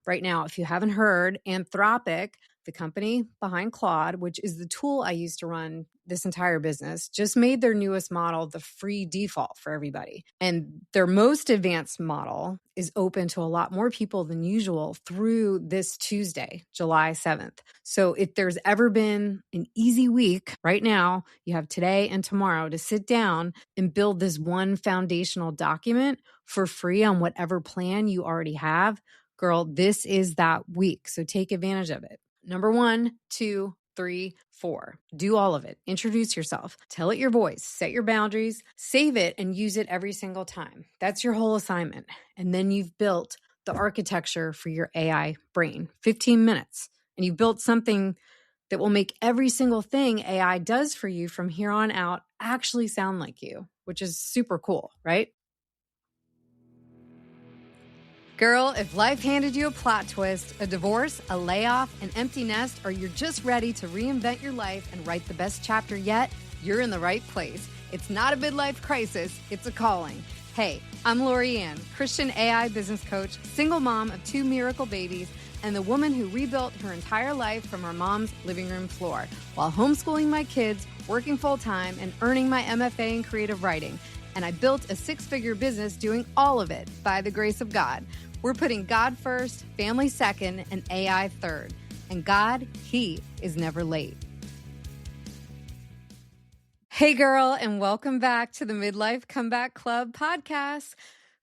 right now. If you haven't heard, Anthropic, the company behind Claude, which is the tool I use to run this entire business, just made their newest model the free default for everybody. And their most advanced model is open to a lot more people than usual through this Tuesday, July 7th. So if there's ever been an easy week, right now, you have today and tomorrow to sit down and build this one foundational document for free on whatever plan you already have. Girl, this is that week. So take advantage of it. Number 1, 2, 3, 4. Do all of it. Introduce yourself. Tell it your voice. Set your boundaries. Save it and use it every single time. That's your whole assignment. And then you've built the architecture for your AI brain. 15 minutes. And you've built something that will make every single thing AI does for you from here on out actually sound like you, which is super cool, right? Girl, if life handed you a plot twist, a divorce, a layoff, an empty nest, or you're just ready to reinvent your life and write the best chapter yet, you're in the right place. It's not a midlife crisis, it's a calling. Hey, I'm Lori Ann, Christian AI business coach, single mom of 2 miracle babies, and the woman who rebuilt her entire life from her mom's living room floor while homeschooling my kids, working full-time, and earning my MFA in creative writing. And I built a 6-figure business doing all of it by the grace of God. We're putting God first, family second, and AI third. And God, He is never late. Hey, girl, and welcome back to the Midlife Comeback Club podcast.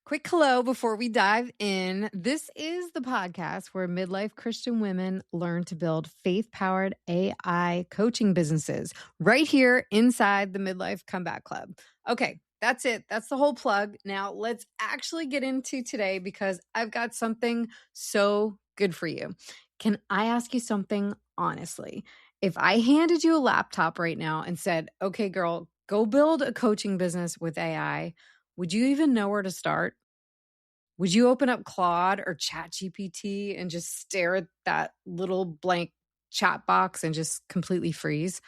Quick hello before we dive in. This is the podcast where midlife Christian women learn to build faith-powered AI coaching businesses right here inside the Midlife Comeback Club. Okay. That's it. That's the whole plug. Now let's actually get into today because I've got something so good for you. Can I ask you something honestly? If I handed you a laptop right now and said, okay, girl, go build a coaching business with AI, would you even know where to start? Would you open up Claude or ChatGPT and just stare at that little blank chat box and just completely freeze?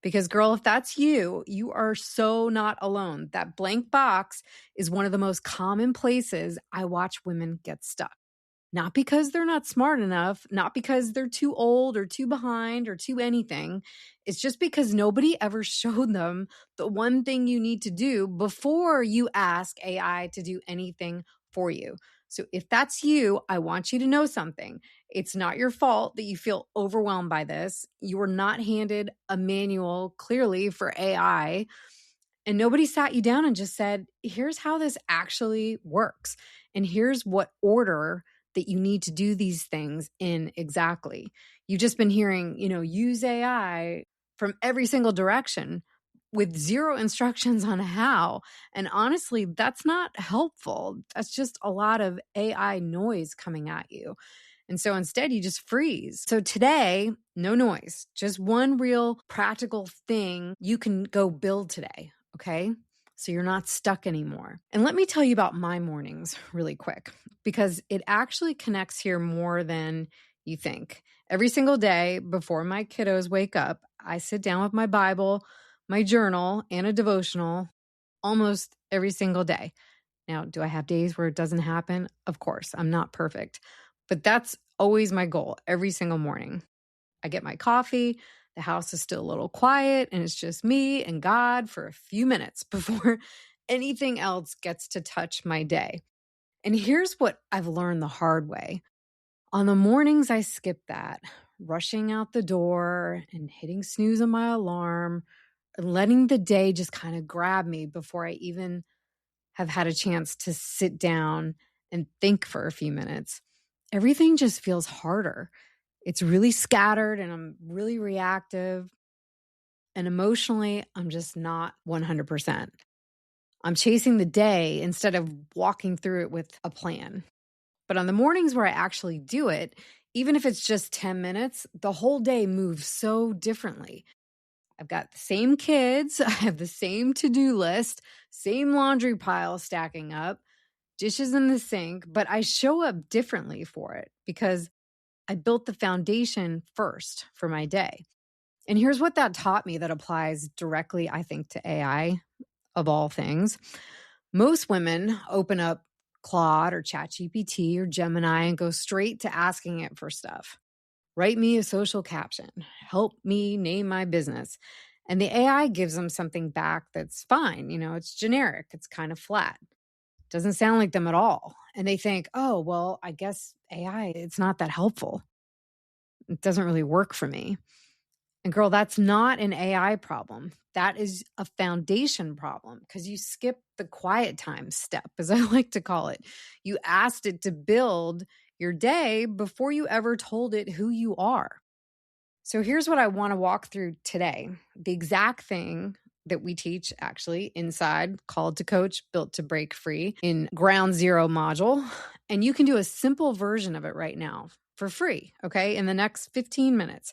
Because girl, if that's you, you are so not alone. That blank box is one of the most common places I watch women get stuck. Not because they're not smart enough, not because they're too old or too behind or too anything. It's just because nobody ever showed them the one thing you need to do before you ask AI to do anything for you. So if that's you, I want you to know something. It's not your fault that you feel overwhelmed by this. You were not handed a manual clearly for AI, and nobody sat you down and just said, here's how this actually works. And here's what order that you need to do these things in exactly. You've just been hearing, use AI from every single direction with zero instructions on how. And honestly, that's not helpful. That's just a lot of AI noise coming at you. And so instead, you just freeze. So today, no noise, just one real practical thing you can go build today, okay? So you're not stuck anymore. And let me tell you about my mornings really quick, because it actually connects here more than you think. Every single day before my kiddos wake up, I sit down with my Bible, my journal, and a devotional almost every single day. Now, do I have days where it doesn't happen? Of course, I'm not perfect, but that's always my goal every single morning. I get my coffee, the house is still a little quiet, and it's just me and God for a few minutes before anything else gets to touch my day. And here's what I've learned the hard way. On the mornings I skip that, rushing out the door and hitting snooze on my alarm, and letting the day just kind of grab me before I even have had a chance to sit down and think for a few minutes, everything just feels harder. It's really scattered and I'm really reactive. And emotionally, I'm just not 100%. I'm chasing the day instead of walking through it with a plan. But on the mornings where I actually do it, even if it's just 10 minutes, the whole day moves so differently. I've got the same kids, I have the same to-do list, same laundry pile stacking up, dishes in the sink, but I show up differently for it because I built the foundation first for my day. And here's what that taught me that applies directly, I think, to AI of all things. Most women open up Claude or ChatGPT or Gemini and go straight to asking it for stuff. Write me a social caption. Help me name my business. And the AI gives them something back that's fine. It's generic. It's kind of flat. Doesn't sound like them at all. And they think, oh, well, I guess AI, it's not that helpful. It doesn't really work for me. And girl, that's not an AI problem. That is a foundation problem because you skipped the quiet time step, as I like to call it. You asked it to build your day before you ever told it who you are. So here's what I want to walk through today. The exact thing that we teach actually inside Called to Coach, Built to Break Free in Ground Zero module. And you can do a simple version of it right now for free, okay, in the next 15 minutes.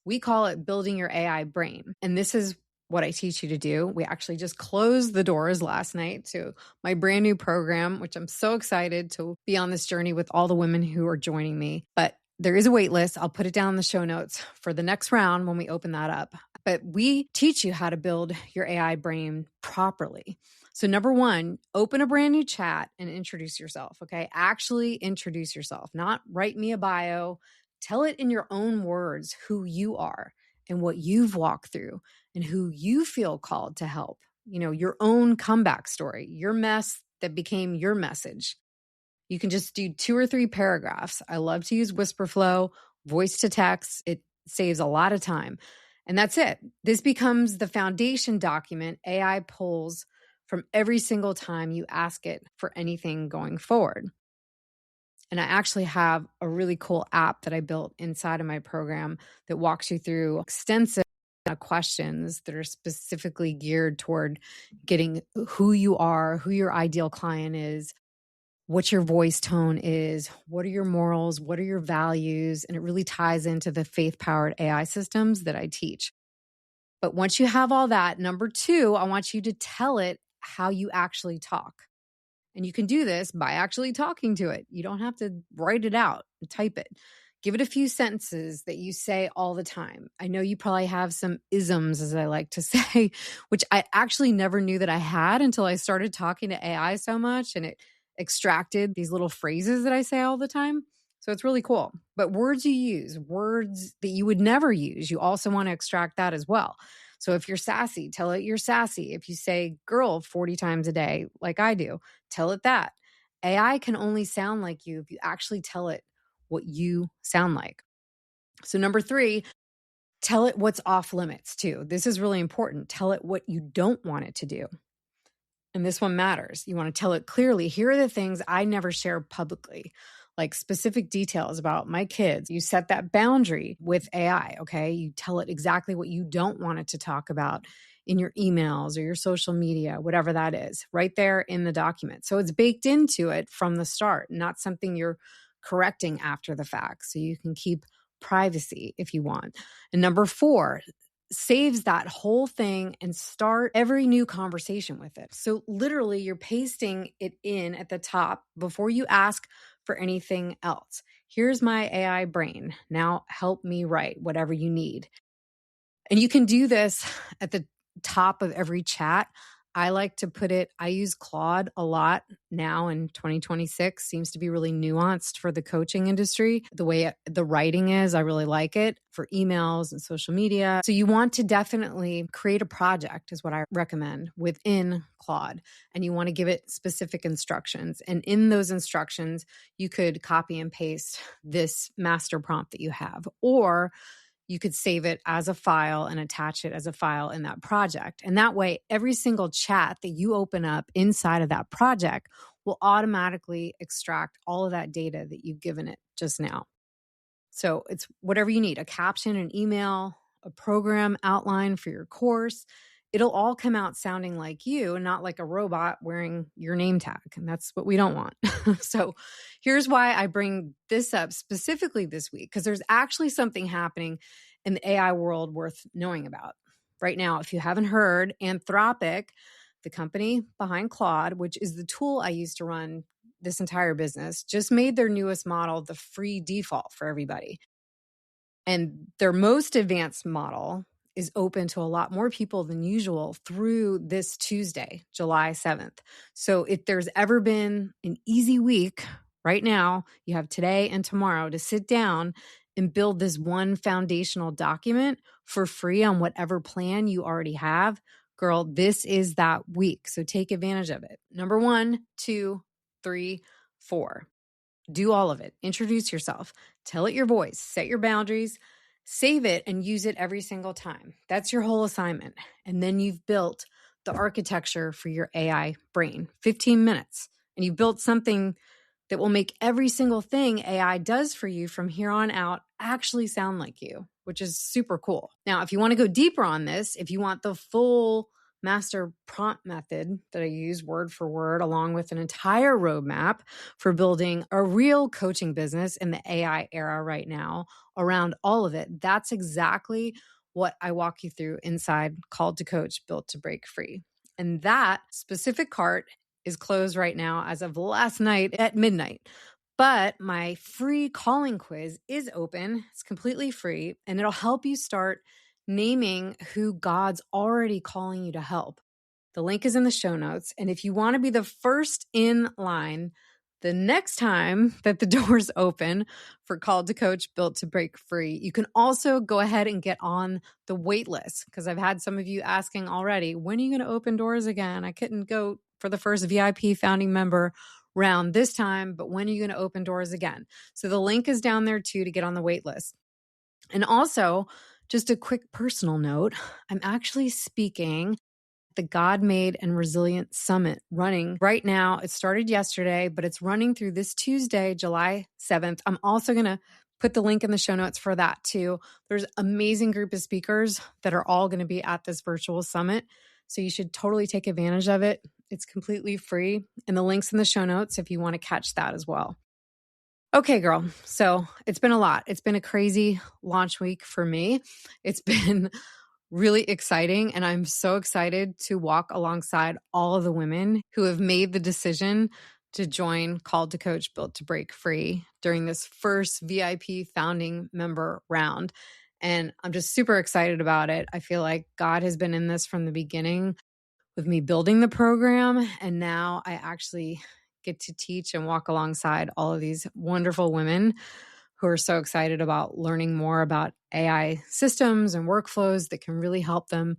We call it building your AI brain. And this is what I teach you to do. We actually just closed the doors last night to my brand new program, which I'm so excited to be on this journey with all the women who are joining me. But there is a wait list. I'll put it down in the show notes for the next round when we open that up. But we teach you how to build your AI brain properly. So number one, open a brand new chat and introduce yourself, okay? Actually introduce yourself, not write me a bio. Tell it in your own words who you are and what you've walked through and who you feel called to help. Your own comeback story, your mess that became your message. You can just do 2 or 3 paragraphs. I love to use whisper flow, voice to text. It saves a lot of time. And that's it. This becomes the foundation document AI pulls from every single time you ask it for anything going forward. And I actually have a really cool app that I built inside of my program that walks you through extensive questions that are specifically geared toward getting who you are, who your ideal client is, what your voice tone is, what are your morals, what are your values, and it really ties into the faith-powered AI systems that I teach. But once you have all that, number 2, I want you to tell it how you actually talk. And you can do this by actually talking to it. You don't have to write it out and type it. Give it a few sentences that you say all the time. I know you probably have some isms, as I like to say, which I actually never knew that I had until I started talking to AI so much, and it extracted these little phrases that I say all the time. So it's really cool. But words you use, words that you would never use, you also want to extract that as well. So if you're sassy, tell it you're sassy. If you say girl 40 times a day, like I do, tell it that. AI can only sound like you if you actually tell it what you sound like. So number 3, tell it what's off limits too. This is really important. Tell it what you don't want it to do. And this one matters. You want to tell it clearly. Here are the things I never share publicly, like specific details about my kids. You set that boundary with AI, okay? You tell it exactly what you don't want it to talk about in your emails or your social media, whatever that is, right there in the document. So it's baked into it from the start, not something you're correcting after the fact. So you can keep privacy if you want. And number 4, saves that whole thing and start every new conversation with it. So literally you're pasting it in at the top before you ask for anything else. Here's my AI brain. Now help me write whatever you need. And you can do this at the top of every chat. I like to put it, I use Claude a lot now in 2026. Seems to be really nuanced for the coaching industry. The way the writing is, I really like it for emails and social media. So you want to definitely create a project is what I recommend within Claude. And you want to give it specific instructions. And in those instructions, you could copy and paste this master prompt that you have, or you could save it as a file and attach it as a file in that project. And that way, every single chat that you open up inside of that project will automatically extract all of that data that you've given it just now. So it's whatever you need, a caption, an email, a program outline for your course. It'll all come out sounding like you, not like a robot wearing your name tag. And that's what we don't want. So here's why I bring this up specifically this week, because there's actually something happening in the AI world worth knowing about. Right now, if you haven't heard, Anthropic, the company behind Claude, which is the tool I use to run this entire business, just made their newest model the free default for everybody. And their most advanced model is open to a lot more people than usual through this Tuesday, July 7th. So if there's ever been an easy week, right now, you have today and tomorrow to sit down and build this one foundational document for free on whatever plan you already have. Girl, this is that week. So take advantage of it. Number 1, 2, 3, 4. Do all of it. Introduce yourself. Tell it your voice. Set your boundaries. Save it and use it every single time. That's your whole assignment. And then you've built the architecture for your AI brain. 15 minutes. And you've built something that will make every single thing AI does for you from here on out actually sound like you, which is super cool. Now, if you want to go deeper on this, if you want the full master prompt method that I use word for word, along with an entire roadmap for building a real coaching business in the AI era right now around all of it, that's exactly what I walk you through inside Called to Coach, Built to Break Free. And that specific cart is closed right now as of last night at midnight. But my free calling quiz is open. It's completely free, and it'll help you start naming who God's already calling you to help. The link is in the show notes. And if you want to be the first in line the next time that the doors open for Called to Coach, Built to Break Free, you can also go ahead and get on the wait list, because I've had some of you asking already, when are you going to open doors again? I couldn't go for the first VIP founding member round this time, but when are you going to open doors again? So the link is down there too to get on the wait list. And also, just a quick personal note, I'm actually speaking at the God Made and Resilient Summit running right now. It started yesterday, but it's running through this Tuesday, July 7th. I'm also going to put the link in the show notes for that too. There's an amazing group of speakers that are all going to be at this virtual summit. So you should totally take advantage of it. It's completely free. And the link's in the show notes if you want to catch that as well. Okay, girl. So it's been a lot. It's been a crazy launch week for me. It's been really exciting. And I'm so excited to walk alongside all of the women who have made the decision to join Called to Coach, Built to Break Free during this first VIP founding member round. And I'm just super excited about it. I feel like God has been in this from the beginning with me building the program. And now I actually get to teach and walk alongside all of these wonderful women who are so excited about learning more about AI systems and workflows that can really help them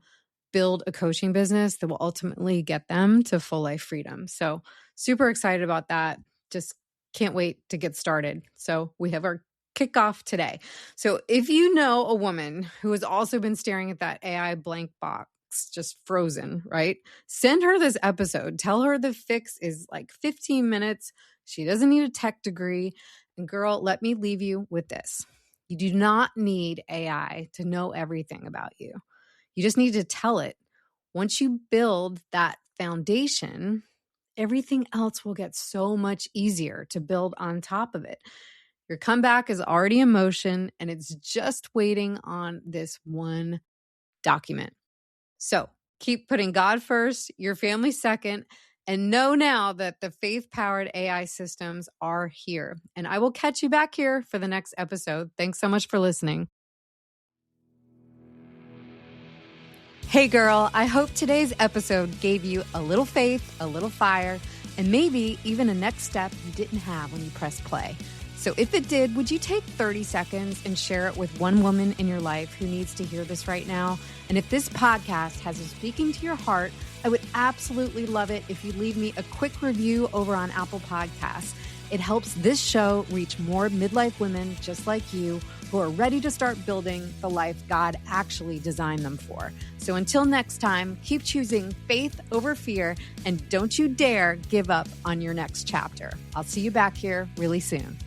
build a coaching business that will ultimately get them to full life freedom. So super excited about that. Just can't wait to get started. So we have our kickoff today. So if you know a woman who has also been staring at that AI blank box, just frozen, right? Send her this episode. Tell her the fix is like 15 minutes. She doesn't need a tech degree. And girl, let me leave you with this. You do not need AI to know everything about you. You just need to tell it. Once you build that foundation, everything else will get so much easier to build on top of it. Your comeback is already in motion, and it's just waiting on this one document. So keep putting God first, your family second, and know now that the faith-powered AI systems are here. And I will catch you back here for the next episode. Thanks so much for listening. Hey girl, I hope today's episode gave you a little faith, a little fire, and maybe even a next step you didn't have when you pressed play. So if it did, would you take 30 seconds and share it with one woman in your life who needs to hear this right now? And if this podcast has been speaking to your heart, I would absolutely love it if you leave me a quick review over on Apple Podcasts. It helps this show reach more midlife women just like you who are ready to start building the life God actually designed them for. So until next time, keep choosing faith over fear, and don't you dare give up on your next chapter. I'll see you back here really soon.